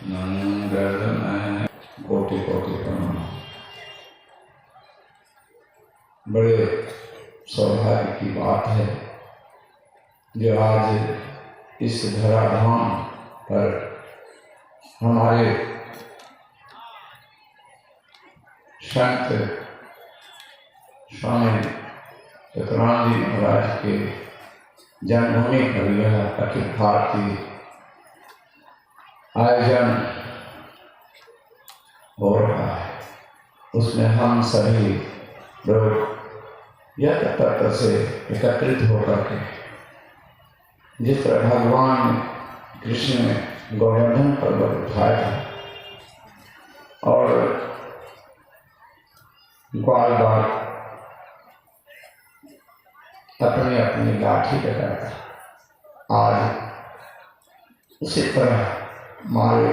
मंगल में कोटि कोटि प्रणाम। बड़े सौभाग्य की बात है जो आज इस धराधाम पर हमारे संत स्वामी सतराम जी महाराज के जन्मभूमि पर यह अखिल भारतीय आयोजन हो रहा है। उसमें हम सभी लोग यत्र से एकत्रित होकर के जिस तरह भगवान कृष्ण ने गोवर्धन पर्वत उठाया था और ग्वाल बाल अपनी अपनी लाठी लगाया था, आज उसी तरह हमारे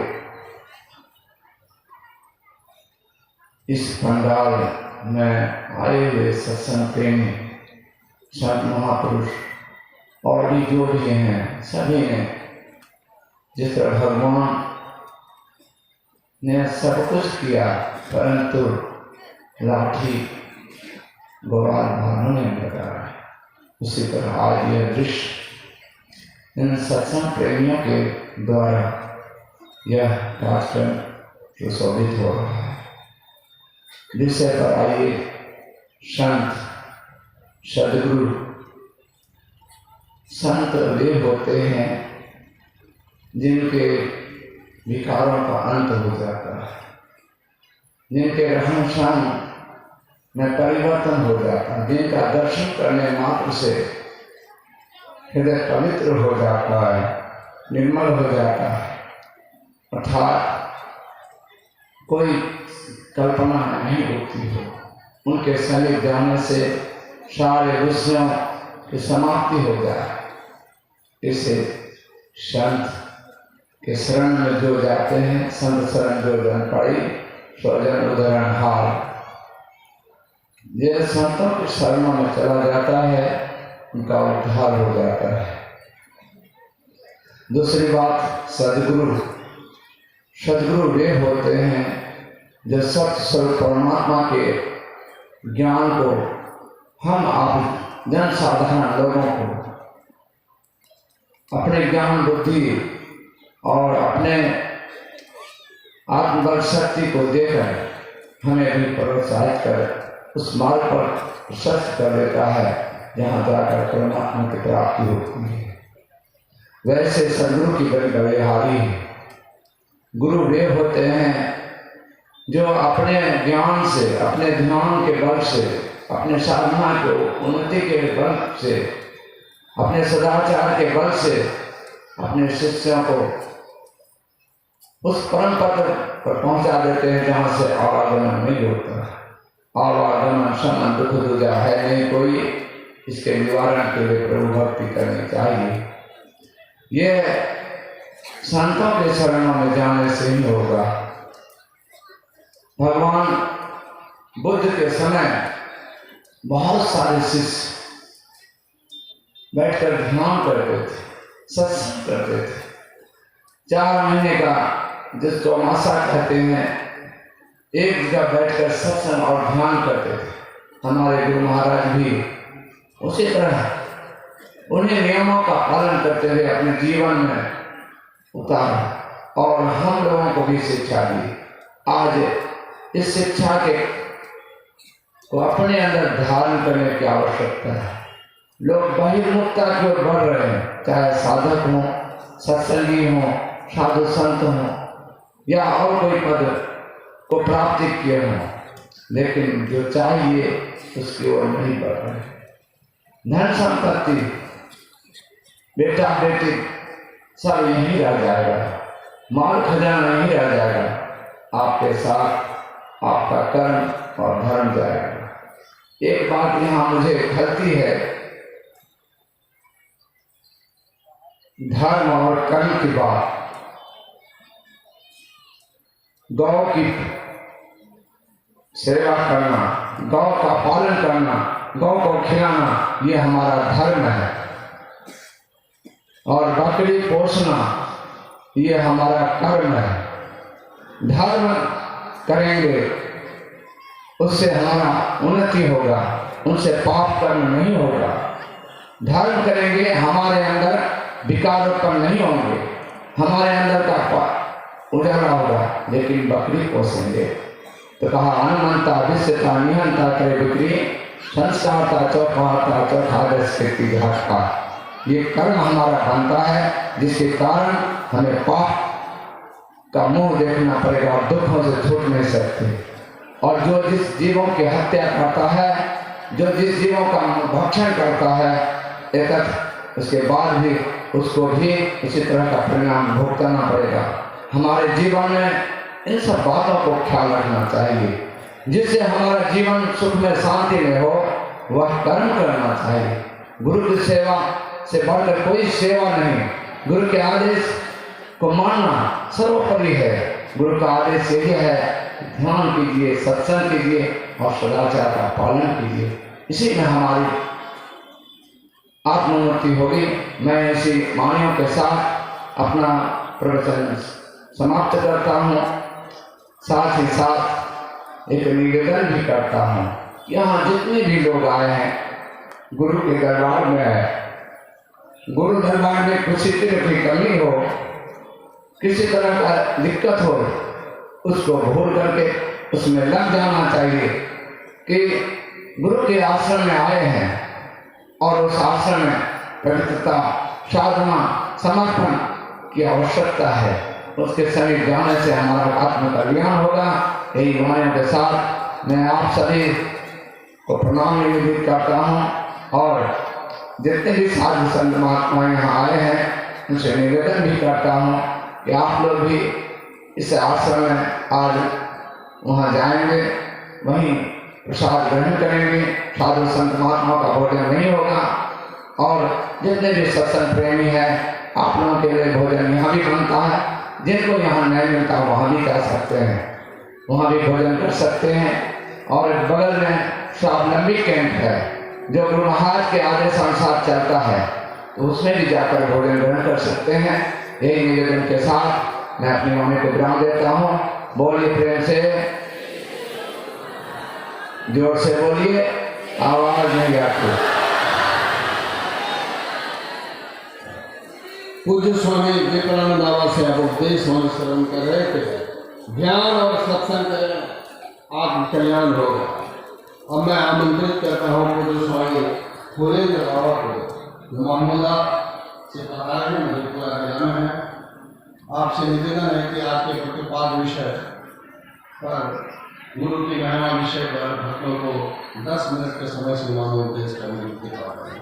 इस पंडाल में आए हुए सत्संग प्रेमी संत महापुरुष और भी जो भी हैं सभी ने जिस तरह भगवान ने सब कुछ किया परंतु लाठी गोवाल भानु ने लगाया, उसी तरह आज यह दृश्य इन सत्संग प्रेमियों के द्वारा यह कार्यक्रम सुशोभित हो रहा है। विषय पर आइए, संत सदगुरु संत वे होते हैं जिनके विकारों का अंत हो जाता है, जिनके रहन सहन में परिवर्तन हो जाता है, जिनका दर्शन करने मात्र से हृदय पवित्र हो जाता है, निर्मल हो जाता है, अर्थात कोई कल्पना नहीं होती है। उनके समीप जाने से सारे विषयों की समाप्ति हो जाए। इसे संत के शरण में जो जाते हैं, संत शरण जो जन पड़ी स्वजन उदरण हार, जिन संतों के शरणों में चला जाता है उनका उद्धार हो जाता है। दूसरी बात, सदगुरु सदगुरु वे होते हैं जो सत्य स्वरूप परमात्मा के ज्ञान को हम आप जन साधारण लोगों को अपने ज्ञान बुद्धि और अपने आत्मबल शक्ति को देकर हमें भी प्रोत्साहित कर उस मार्ग पर प्रशस्त कर देता है जहाँ जाकर परमात्मा की प्राप्ति होती है। वैसे सदगुरु की बड़ी बड़ेहारी है। गुरु वे होते हैं जो अपने ज्ञान से, अपने ध्यान के बल से, अपने साधना को उन्नति के बल से, अपने सदाचार के बल से अपने शिष्यों को उस परम पद पर पहुंचा देते हैं जहाँ से आवागमन नहीं होता। आवागमन शमन दुख दूजा है नहीं कोई, इसके निवारण के लिए प्रभु भक्ति करनी चाहिए। यह संतों के शरणों में जाने से ही होगा। भगवान बुद्ध के समय बहुत सारे शिष्य बैठकर ध्यान करते थे, सत्संग करते थे। 4 महीने का जिसको मासा कहते हैं, एक जगह बैठकर सत्संग और ध्यान करते थे। हमारे गुरु महाराज भी उसी तरह उन्हीं नियमों का पालन करते हुए अपने जीवन में उतारा और हम लोगों को भी शिक्षा दी। आज इस शिक्षा के को अपने अंदर धारण करने की आवश्यकता है। लोग बहिर्मुखता की ओर बढ़ रहे हैं, चाहे साधक हो, सत्संगी हो, साधु संत हो या और कोई पद को प्राप्ति किए हो, लेकिन जो चाहिए उसकी ओर नहीं बढ़ रहे। धन संपत्ति, बेटा बेटी सब यहीं रह जाएगा, माल खजाना नहीं रह जाएगा। आपके साथ आपका कर्म और धर्म जाएगा। एक बात यहाँ मुझे खलती है, धर्म और कर्म की बात। गौ की सेवा करना, गौ का पालन करना, गौ को खिलाना, ये हमारा धर्म है। और बकरी पोसना ये हमारा कर्म है। धर्म करेंगे उससे हमारा उन्नति होगा, उनसे पाप कर्म नहीं होगा। धर्म करेंगे हमारे अंदर विकार उत्पन्न नहीं होंगे, हमारे अंदर का उजाला होगा। लेकिन बकरी पोसेंगे तो कहा अनुमंता विश्वता निहंता करे बिक्री संस्कारता चौखाता चौखादश खेती घाटका। ये कर्म हमारा बनता है जिसके कारण हमें पाप का मुंह देखना पड़ेगा और दुखों से छूट नहीं सकते। और जो जिस जीवों की हत्या करता है, जो जिस जीवों का भक्षण करता है, एक उसके बाद भी उसको भी इसी तरह का परिणाम भुगतना पड़ेगा। हमारे जीवन में इन सब बातों को ख्याल रखना चाहिए। जिससे हमारा जीवन सुख में शांति में हो वह कर्म करना चाहिए। गुरु की सेवा से बढ़कर कोई सेवा नहीं। गुरु के आदेश को मानना सर्वोपरि है। गुरु का आदेश यही है, ध्यान कीजिए, सत्संग कीजिए और सदाचार का पालन कीजिए। इसी में हमारी आत्मोन्नति होगी। मैं इसी वाणियों के साथ अपना प्रवचन समाप्त करता हूँ। साथ ही साथ एक निवेदन भी करता हूँ। यहाँ जितने भी लोग आए हैं गुरु के दरबार में है, गुरु दरबार में किसी तरह की कमी हो, किसी तरह का दिक्कत हो, उसको भूल करके उसमें लग जाना चाहिए कि गुरु के आश्रम में आए हैं और उस आश्रम में पवित्रता, साधना, समर्पण की आवश्यकता है। उसके समीप जाने से हमारा आत्म कल्याण होगा। यही वाणियों के साथ मैं आप सभी को प्रणाम निवेदित करता हूँ और जितने भी साधु संत महात्मा यहाँ आए हैं उनसे निवेदन भी करता हूँ कि आप लोग भी इस आश्रम में आज वहाँ जाएंगे, वहीं प्रसाद ग्रहण करेंगे। साधु संत महात्मा का भोजन नहीं होगा और जितने भी सत्संग प्रेमी हैं आप लोगों के लिए भोजन यहाँ भी बनता है। जिनको यहाँ नहीं मिलता वहाँ भी जा सकते हैं, वहाँ भी भोजन कर सकते हैं। और बगल में स्वावलंबी कैंप है जो गुरु महाराज के आदेश अनुसार चलता है, तो उसमें भी जाकर भोजन ग्रहण कर सकते हैं। यही निवेदन के साथ मैं अपनी वाणी को विराम देता हूँ। बोलिए प्रेम से, जोर से बोलिए, आवाज नहीं आती। पूज्य स्वामी विवेकानंद बाबा से आप उपदेश अनुसरण कर रहे थे, ध्यान और सत्संग करें आत्म कल्याण होगा। अब मैं आमंत्रित करता हूँ पूज्य स्वामी फुलेंद्र बाबा को, जो मामूला से पधारे हैं, मुझे पूरा जाना है। आपसे निवेदन है कि आपके प्रतिपाद विषय पर, गुरु की महिमा विषय पर भक्तों को 10 मिनट के समय सीमा में उपदेश करने की कृपा करें।